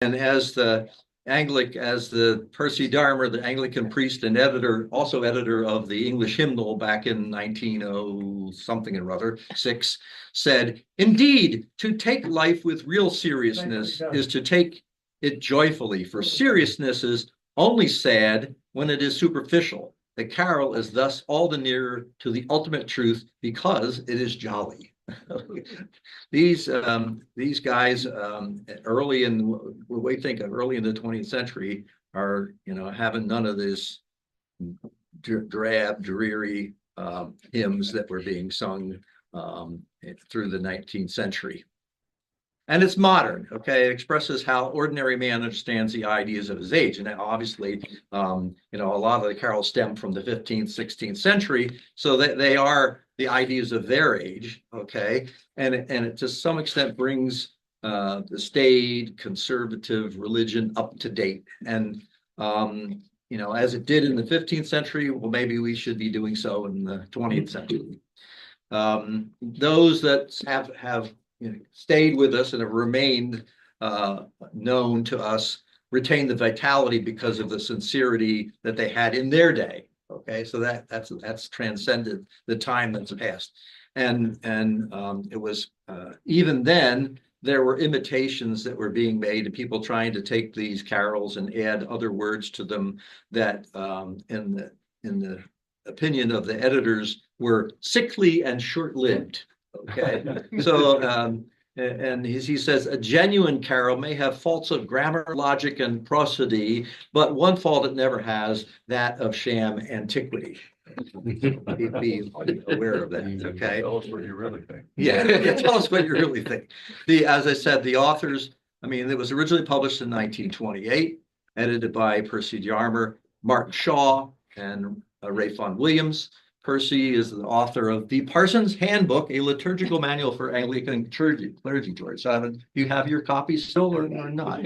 And as the Percy Darmer, the Anglican priest and editor, also editor of the English hymnal back in 1900 something or other, 6, said, "Indeed, to take life with real seriousness is to take it joyfully, for seriousness is only sad when it is superficial. The carol is thus all the nearer to the ultimate truth because it is jolly." These guys early in what we think of early in the 20th century are having none of this drab, dreary hymns that were being sung through the 19th century. And it's modern, okay? It expresses how ordinary man understands the ideas of his age. And obviously, a lot of the carols stem from the 15th, 16th century, so that they are the ideas of their age, okay? And it to some extent brings the staid, conservative religion up to date. And as it did in the 15th century, well, maybe we should be doing so in the 20th century. Those that have stayed with us and have remained known to us retain the vitality because of the sincerity that they had in their day. Okay, so that's transcended the time that's passed, and it was even then there were imitations that were being made and people trying to take these carols and add other words to them that in the opinion of the editors were sickly and short-lived. Okay, so and he says a genuine carol may have faults of grammar, logic, and prosody, but one fault it never has, that of sham antiquity. Be aware of that. Okay. Tell us what you really think. Yeah, tell us what you really think. As I said, the authors. I mean, it was originally published in 1928, edited by Percy Darmer, Martin Shaw, and Ralph Vaughan Williams. Percy is the author of The Parson's Handbook, a liturgical manual for Anglican clergy. George, so you have your copy still or not?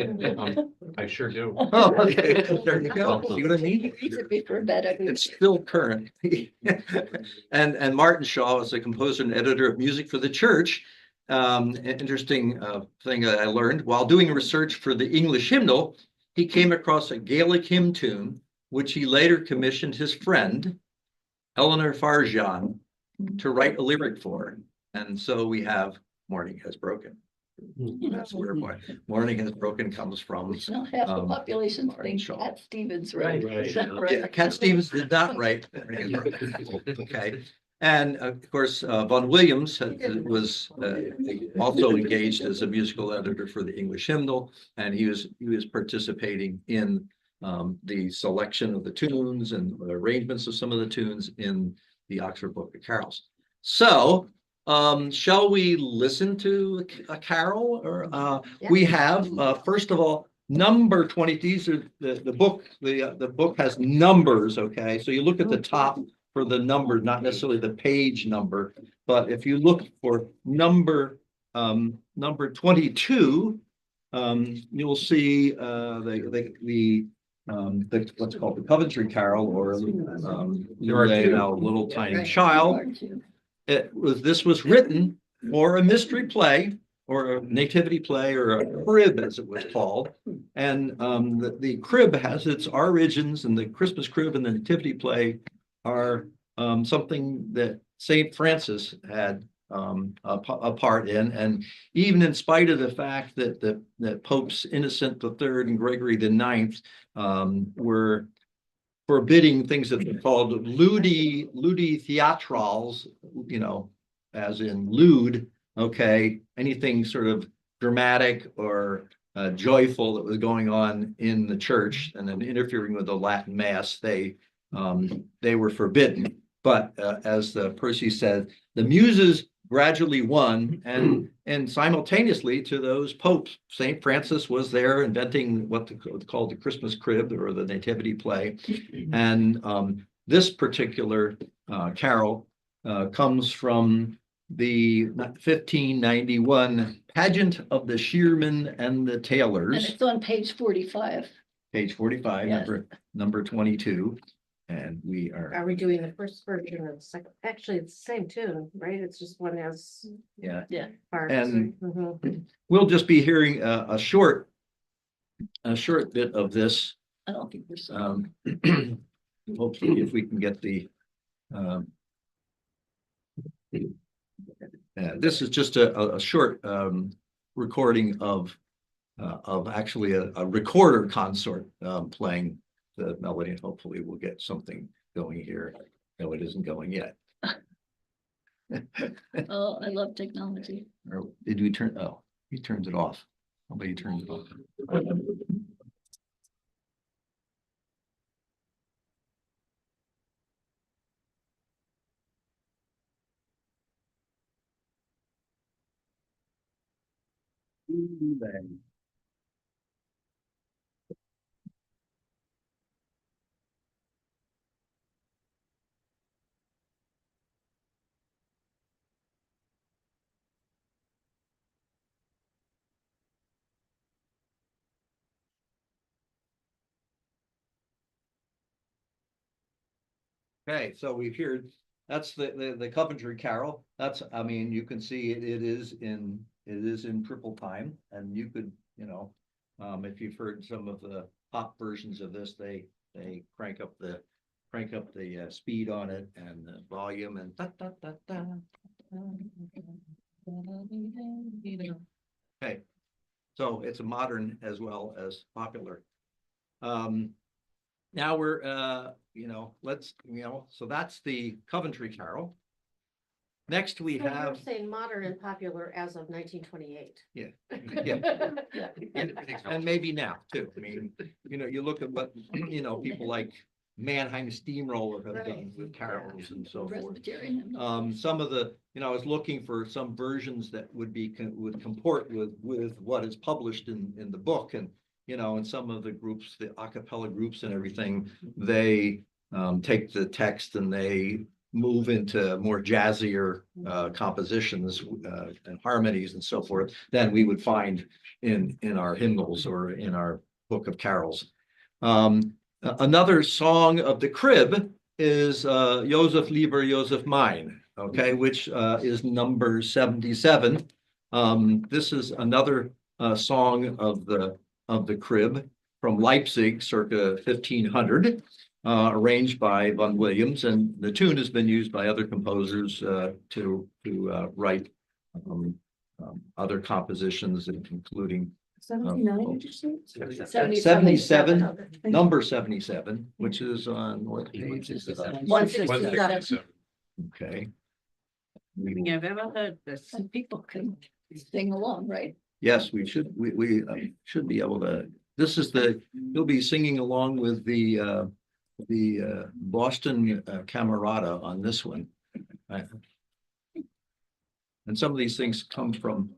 I sure do. Oh, okay. There you go. See what I mean? It's still current. And Martin Shaw is a composer and editor of music for the church. An interesting thing that I learned while doing research for the English hymnal, he came across a Gaelic hymn tune, which he later commissioned his friend, Eleanor Farjeon, to write a lyric for. And so we have Morning Has Broken. That's where Morning Has Broken comes from. Half the population thinks Cat Stevens, right? Yeah, Cat Stevens did not write. Okay. And of course, Vaughan Williams was also engaged as a musical editor for the English hymnal, and he was participating in the selection of the tunes and the arrangements of some of the tunes in the Oxford Book of Carols. So, shall we listen to a carol? Or we have first of all number 20. These are the book. The book has numbers. Okay, so you look at the top for the number, not necessarily the page number, but if you look for number 22, you'll see the what's called the Coventry Carol, or Little Tiny Child. This was written for a mystery play or a nativity play or a crib, as it was called. And the crib has its origins, and the Christmas crib and the nativity play are something that St. Francis had a part in, and even in spite of the fact that that Popes Innocent III and Gregory IX were forbidding things that they called ludi theatrals, as in lewd, okay, anything sort of dramatic or joyful that was going on in the church and then interfering with the Latin Mass, they were forbidden. But as Percy said, the muses gradually won, and simultaneously to those popes, St. Francis was there inventing what called the Christmas crib or the nativity play. And this particular carol comes from the 1591 Pageant of the Shearmen and the Tailors. And it's on page 45. Page 45, Yes. number 22. And we Are are, we doing the first version or the second? Actually, it's the same tune, right? It's just one has yeah. parts. And Mhm. we'll just be hearing a short a short bit of this. I don't think there's. Hopefully, if we can get the. This is just a short recording of actually a recorder consort playing the melody, and hopefully we'll get something going here. No, it isn't going yet. Oh, I love technology. Or did we turn? Oh, he turns it off. Somebody turns it off. Okay, so we've heard, that's the Coventry Carol. That's, I mean, you can see it is in triple time, and you could, if you've heard some of the pop versions of this, they crank up the speed on it and the volume and da, da, da, da. Okay, so it's a modern as well as popular. Now we're, so that's the Coventry Carol. Next, we So you're have, saying modern and popular as of 1928. yeah, and maybe now too. I mean, you look at what, people like Mannheim Steamroller have done with carols and so forth. Presbyterian. Some of the, I was looking for some versions that would comport with what is published in the book, and and some of the groups, the a cappella groups and everything, they take the text and they move into more jazzier compositions and harmonies and so forth than we would find in our hymnals or in our book of carols. Another song of the crib is Joseph Lieber, Joseph Mein, okay, which is number 77. This is another song of the crib from Leipzig, circa 1500, arranged by Von Williams, and the tune has been used by other composers to write other compositions, including 79, did you say? 77, number 77, which is on what page is it on? 167. Okay. I've ever heard this. And people can sing along, right? Yes, we should should be able to. This is you'll be singing along with the Boston Camerata on this one. And some of these things come from.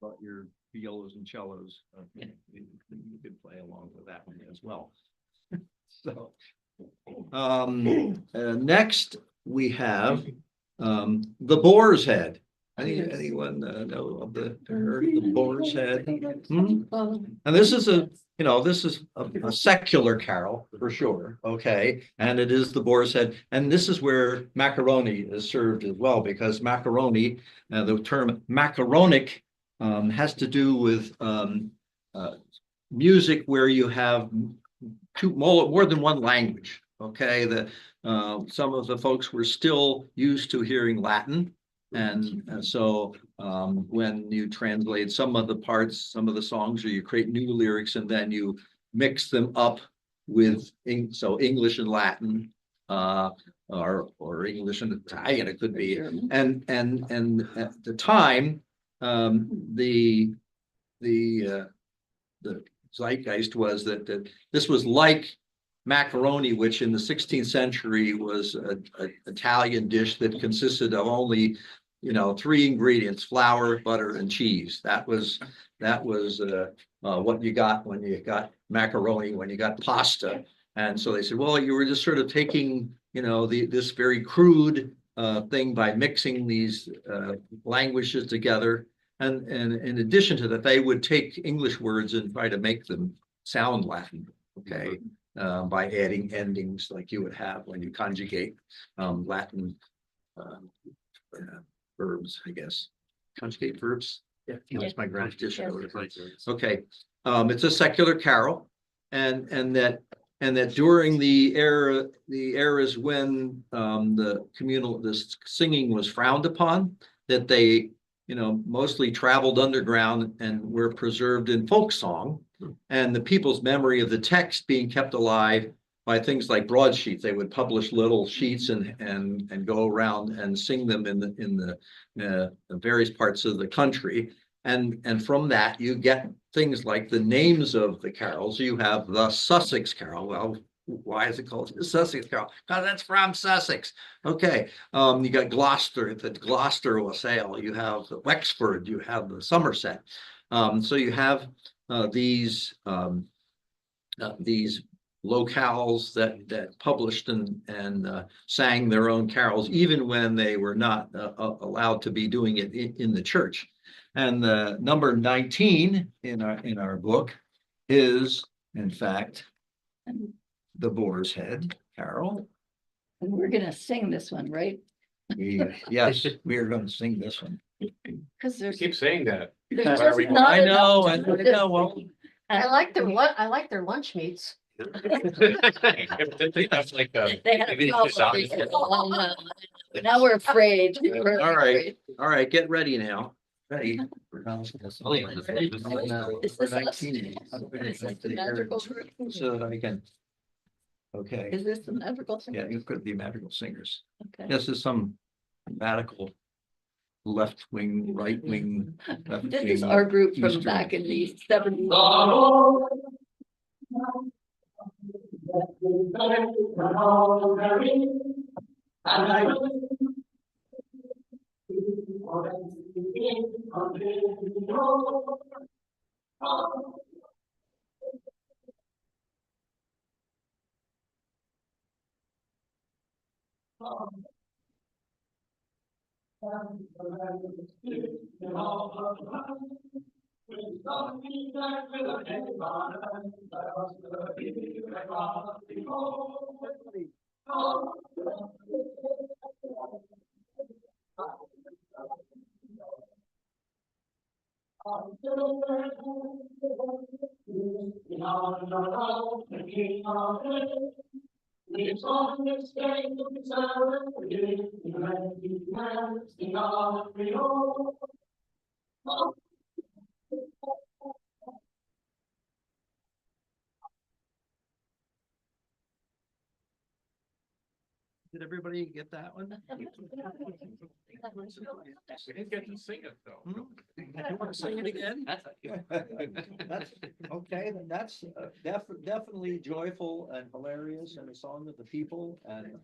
About your violas and cellos, you could play along with that one as well. So, next we have the Boar's Head. Anyone know of the Boar's Head? And this is a secular carol for sure, okay? And it is the Boar's Head, and this is where macaroni is served as well, because macaroni, the term macaronic has to do with music where you have more than one language. Okay, some of the folks were still used to hearing Latin. And so when you translate some of the parts, some of the songs, or you create new lyrics and then you mix them up with English and Latin, or English and Italian, it could be. German. And at the time, the zeitgeist was that this was like macaroni, which in the 16th century was an Italian dish that consisted of only, 3 ingredients: flour, butter, and cheese. That was what you got when you got macaroni, when you got pasta. And so they said, well, you were just sort of taking, this very crude thing by mixing these languages together. And in addition to that, they would take English words and try to make them sound Latin, okay, by adding endings like you would have when you conjugate Latin verbs, I guess. Conjugate verbs. Yeah, that's my grammar edition. Okay, it's a secular carol, and that during the eras when the singing was frowned upon, that they mostly traveled underground and were preserved in folk song, and the people's memory of the text being kept alive by things like broadsheets. They would publish little sheets and go around and sing them in the various parts of the country. And from that, you get things like the names of the carols. You have the Sussex Carol. Well, why is it called the Sussex Carol? Because that's from Sussex. Okay. You got Gloucester, the Gloucester Wassail. You have the Wexford. You have the Somerset. So you have these locales that published and sang their own carols, even when they were not allowed to be doing it in the church. And the number 19 in our book is, in fact, the Boar's Head Carol. And we're gonna sing this one, right? Yes, we are going to sing this one. Because You keep saying that. there's Why are just we- not I know, enough I time. know. Well, I like their lunch meats. That's like They had a problem. Oh, no. Now we're afraid. We're All right. afraid. All right, get ready now. Ready? Is this us? Is this the magical group? So that I can. Okay, Is this the magical? yeah, you could be magical singers. Okay. This is some radical left wing, right wing. This is our group from Eastern. back in the 70s. Did everybody get that one? We didn't get to sing it though. You want to sing it again? That's okay, then that's definitely joyful and hilarious and a song of the people and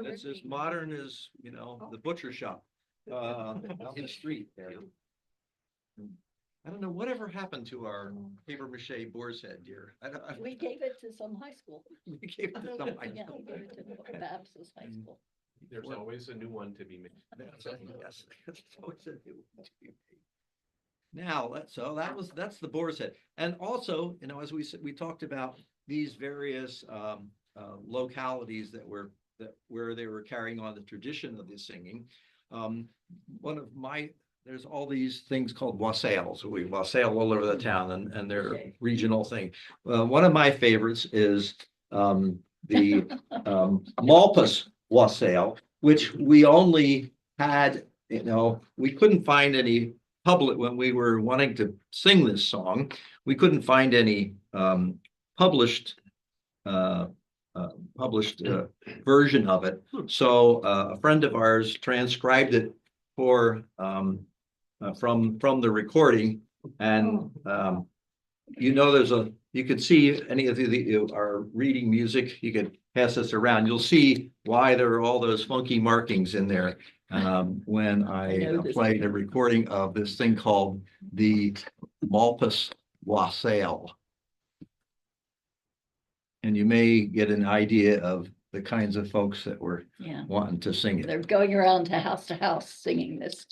it's as modern as, the butcher shop out in the street there. I don't know, whatever happened to our paper mache boar's head, dear? We gave it to some high school. We gave it to some high Yeah, school. we gave it to Babs's high school. There's always a new one to be made. Yes, that's always a new one to be made. Now, that's the boar's head. And also, as we said, we talked about these various localities where they were carrying on the tradition of the singing. One of my there's all these things called wassails. We wassail all over the town and they're a regional thing. One of my favorites is the Malpas wassail, which we only had, we couldn't find any public when we were wanting to sing this song. We couldn't find any published version of it. So a friend of ours transcribed it for from the recording, and there's you could see any of you are reading music, you could pass this around, you'll see why there are all those funky markings in there when I played a recording of this thing called the Malpas Wassail. And you may get an idea of the kinds of folks that were wanting to sing it. They're going around to house singing this.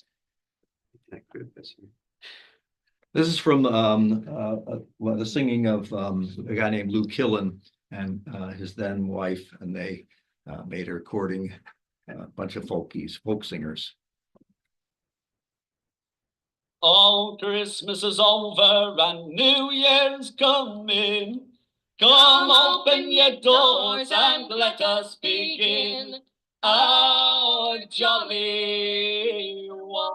This is from the singing of a guy named Lou Killen and his then wife, and they made a recording, a bunch of folk singers. Oh, Christmas is over and New Year's coming. Come open your doors and let us begin our jolly one.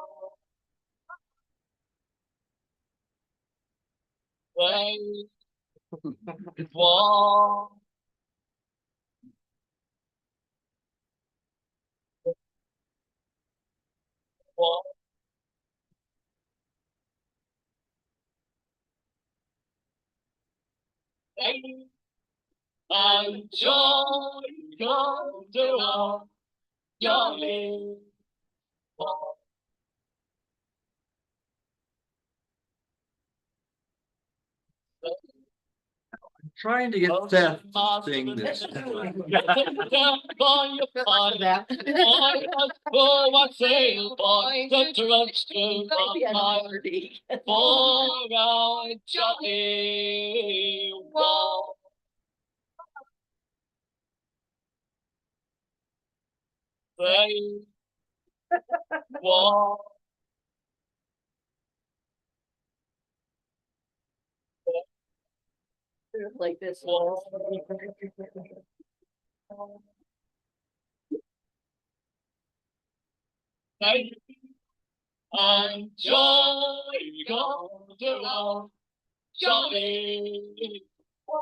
And joy come to our jolly one. Trying to get Seth to sing this. For our jolly one. Say one. Like this. And joy come to our jolly one.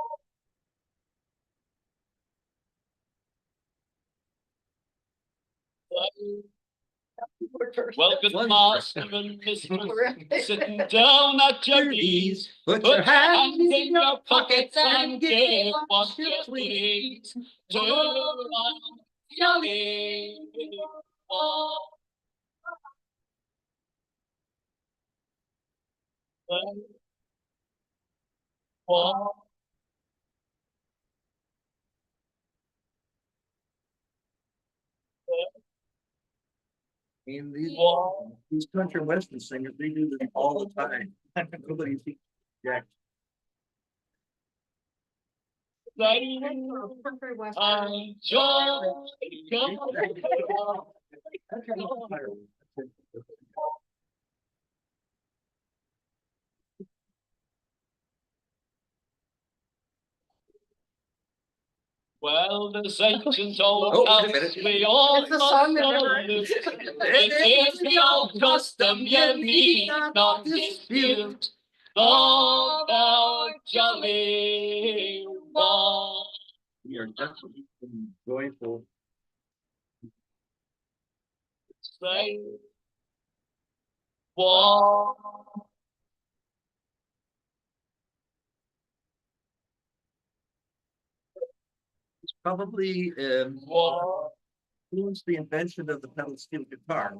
Welcome, master and mistress, sitting down at your ease. Put Put your hands in your pockets and give what you please to our jolly one. One. In these country western singers, they do this all the time. Nobody sees Jack. Country western. And joy come to our well, the ancient old Oh, wait a house minute. we all It's the song that must never- know. It is the old custom you need not dispute. Love our jolly one. We are definitely joyful. Say one. Probably One. influenced the invention of the pedal steel guitar.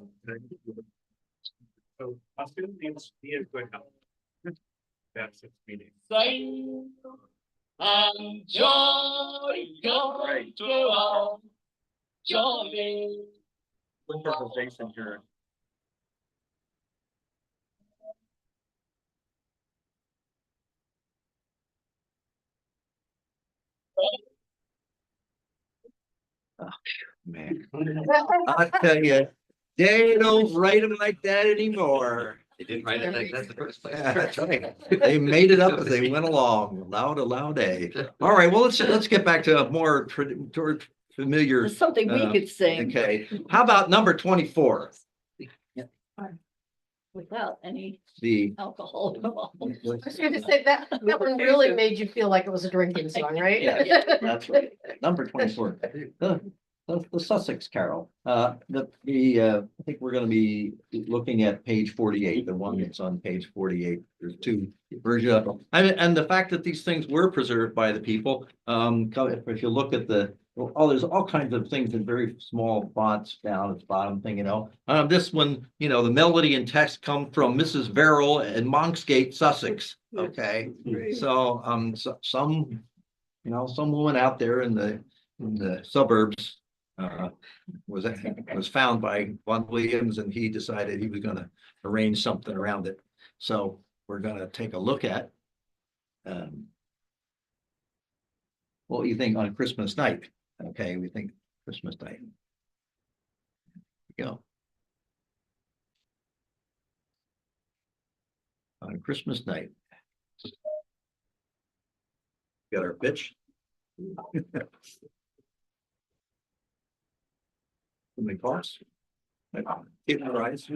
So I'll still be a good help. That's its meaning. Say and joy come to our jolly. Improvisation here. Oh, man, I tell you, They don't write them like that anymore. They didn't write it like that's the first place. Yeah, that's right. They made it up as they went along. Loud, a. All right, well, let's get back to a more familiar. There's something we could sing Okay, how about number 24? without any The alcohol involved. I was gonna say that, that one really made you feel like it was a drinking song, right? Yeah. That's right. Number 24. The Sussex Carol. I think we're gonna be looking at page 48, the one that's on page 48. There's two versions of them. And the fact that these things were preserved by the people, if you look at there's all kinds of things in very small fonts down at the bottom thing, this one, the melody and text come from Mrs. Verrill in Monksgate, Sussex. Okay, so, some woman out there in the suburbs was found by Von Williams, and he decided he was gonna arrange something around it. So we're gonna take a look at what you think on Christmas night. Okay, we think Christmas night. Here we go. On Christmas night. Got our pitch. Somebody calls. Keep our eyes.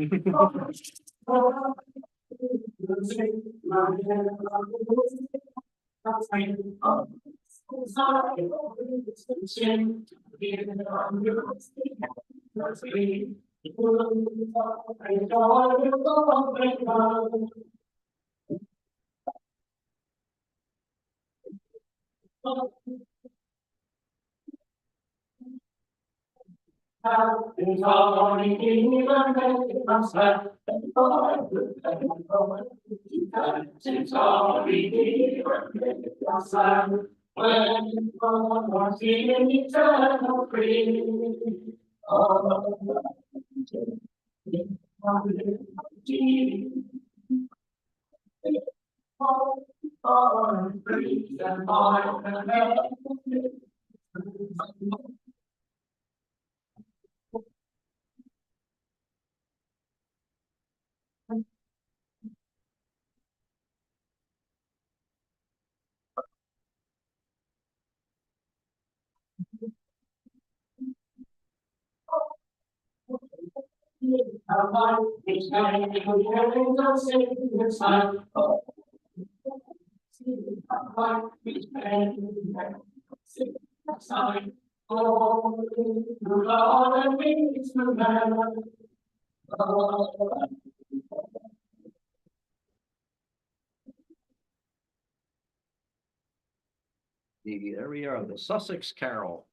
There we are, the Sussex Carol.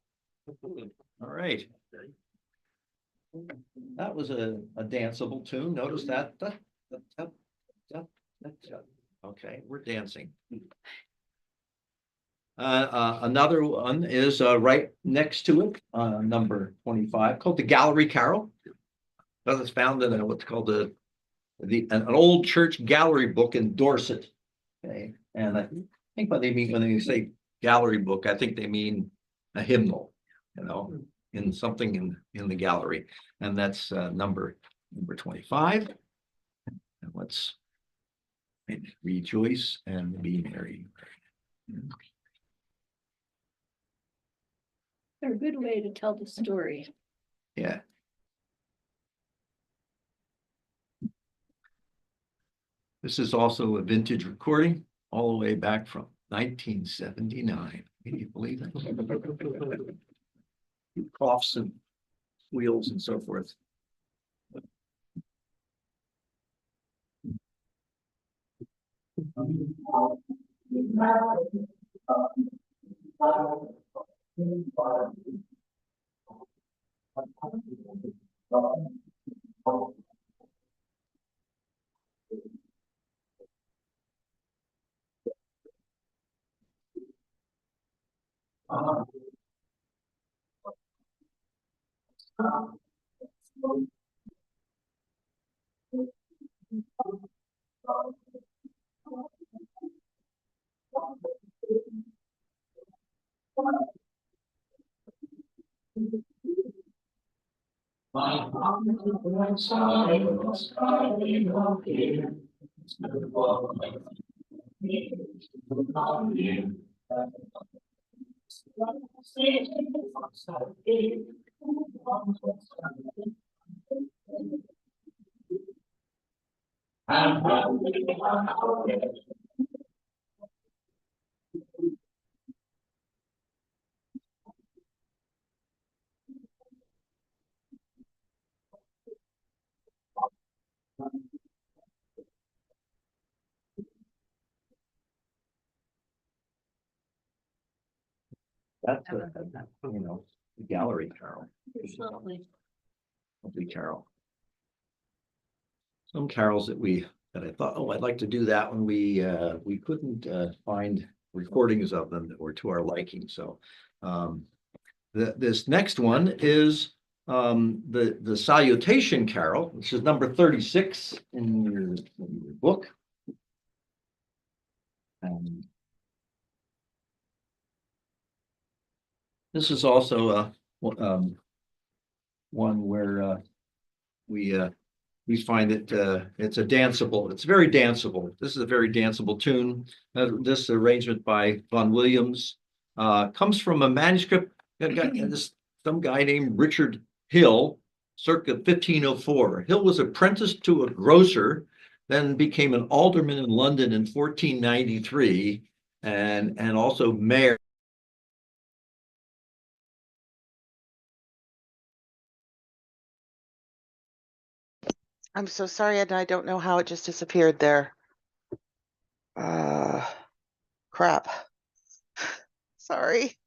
All right. That was a danceable tune. Notice that. Okay, we're dancing. Another one is right next to it, number 25, called the Gallery Carol. That is found in what's called an old church gallery book in Dorset. Okay, and I think when they say gallery book, I think they mean a hymnal, in something in the gallery, and that's number 25. And let's rejoice and be merry. They're a good way to tell the story. Yeah. This is also a vintage recording, all the way back from 1979. Can you believe that? Coughs and wheels and so forth. That's, you know, the gallery carol, Absolutely. lovely carol. Some carols that I thought, oh, I'd like to do that when we couldn't find recordings of them that were to our liking, so. This next one is the Salutation Carol, which is number 36 in your book. This is also one where we find that it's it's very danceable. This is a very danceable tune. This arrangement by Vaughan Williams comes from a manuscript. Some guy named Richard Hill, circa 1504. Hill was apprenticed to a grocer, then became an alderman in London in 1493, and also mayor. I'm so sorry, and I don't know how it just disappeared there. Crap. Sorry.